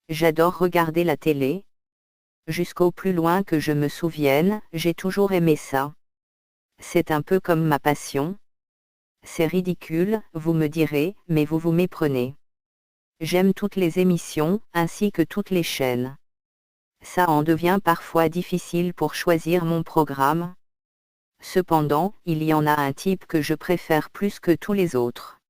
J'adore regarder la télé. Jusqu'au plus loin que je me souvienne, j'ai toujours aimé ça. C'est un peu comme ma passion. C'est ridicule, vous me direz, mais vous vous méprenez. J'aime toutes les émissions, ainsi que toutes les chaînes. Ça en devient parfois difficile pour choisir mon programme. Cependant, il y en a un type que je préfère plus que tous les autres.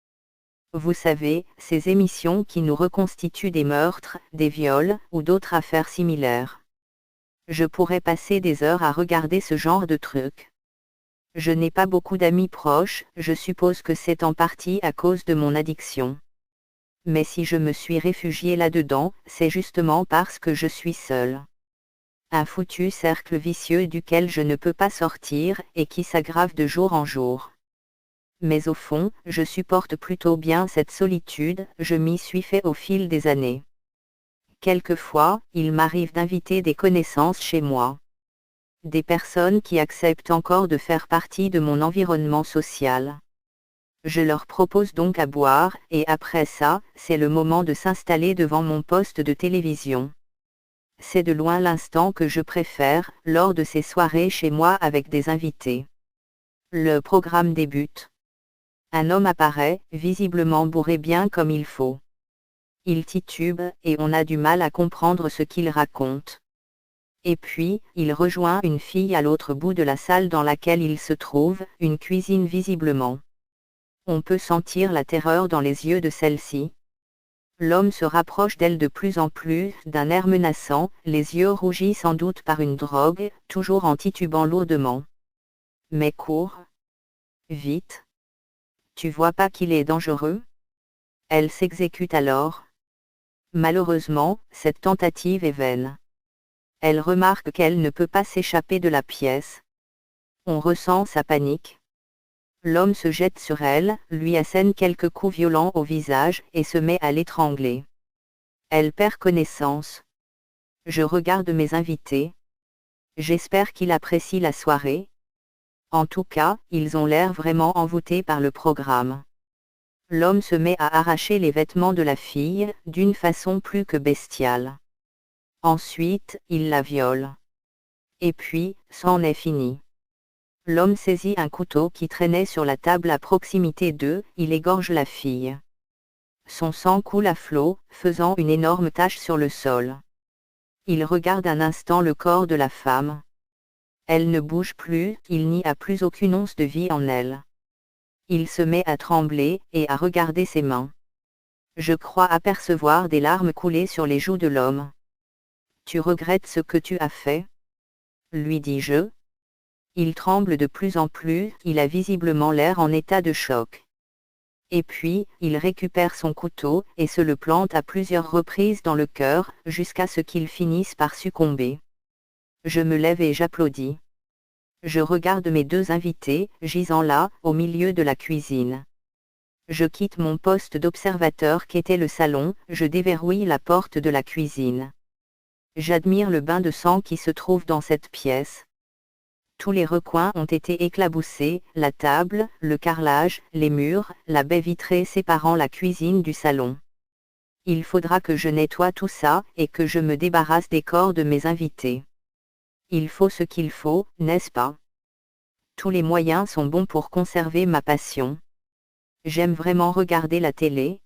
Vous savez, ces émissions qui nous reconstituent des meurtres, des viols, ou d'autres affaires similaires. Je pourrais passer des heures à regarder ce genre de trucs. Je n'ai pas beaucoup d'amis proches, je suppose que c'est en partie à cause de mon addiction. Mais si je me suis réfugié là-dedans, c'est justement parce que je suis seul. Un foutu cercle vicieux duquel je ne peux pas sortir, et qui s'aggrave de jour en jour. Mais au fond, je supporte plutôt bien cette solitude, je m'y suis fait au fil des années. Quelquefois, il m'arrive d'inviter des connaissances chez moi. Des personnes qui acceptent encore de faire partie de mon environnement social. Je leur propose donc à boire, et après ça, c'est le moment de s'installer devant mon poste de télévision. C'est de loin l'instant que je préfère, lors de ces soirées chez moi avec des invités. Le programme débute. Un homme apparaît, visiblement bourré bien comme il faut. Il titube, et on a du mal à comprendre ce qu'il raconte. Et puis, il rejoint une fille à l'autre bout de la salle dans laquelle il se trouve, une cuisine visiblement. On peut sentir la terreur dans les yeux de celle-ci. L'homme se rapproche d'elle de plus en plus, d'un air menaçant, les yeux rougis sans doute par une drogue, toujours en titubant lourdement. Mais cours. Vite. Tu vois pas qu'il est dangereux? Elle s'exécute alors. Malheureusement, cette tentative est vaine. Elle remarque qu'elle ne peut pas s'échapper de la pièce. On ressent sa panique. L'homme se jette sur elle, lui assène quelques coups violents au visage et se met à l'étrangler. Elle perd connaissance. Je regarde mes invités. J'espère qu'ils apprécient la soirée. En tout cas, ils ont l'air vraiment envoûtés par le programme. L'homme se met à arracher les vêtements de la fille, d'une façon plus que bestiale. Ensuite, il la viole. Et puis, c'en est fini. L'homme saisit un couteau qui traînait sur la table à proximité d'eux, il égorge la fille. Son sang coule à flot, faisant une énorme tache sur le sol. Il regarde un instant le corps de la femme. Elle ne bouge plus, il n'y a plus aucune once de vie en elle. Il se met à trembler, et à regarder ses mains. Je crois apercevoir des larmes couler sur les joues de l'homme. Tu regrettes ce que tu as fait? Lui dis-je. Il tremble de plus en plus, il a visiblement l'air en état de choc. Et puis, il récupère son couteau, et se le plante à plusieurs reprises dans le cœur, jusqu'à ce qu'il finisse par succomber. Je me lève et j'applaudis. Je regarde mes deux invités, gisant là, au milieu de la cuisine. Je quitte mon poste d'observateur qu'était le salon, je déverrouille la porte de la cuisine. J'admire le bain de sang qui se trouve dans cette pièce. Tous les recoins ont été éclaboussés, la table, le carrelage, les murs, la baie vitrée séparant la cuisine du salon. Il faudra que je nettoie tout ça, et que je me débarrasse des corps de mes invités. Il faut ce qu'il faut, n'est-ce pas? Tous les moyens sont bons pour conserver ma passion. J'aime vraiment regarder la télé.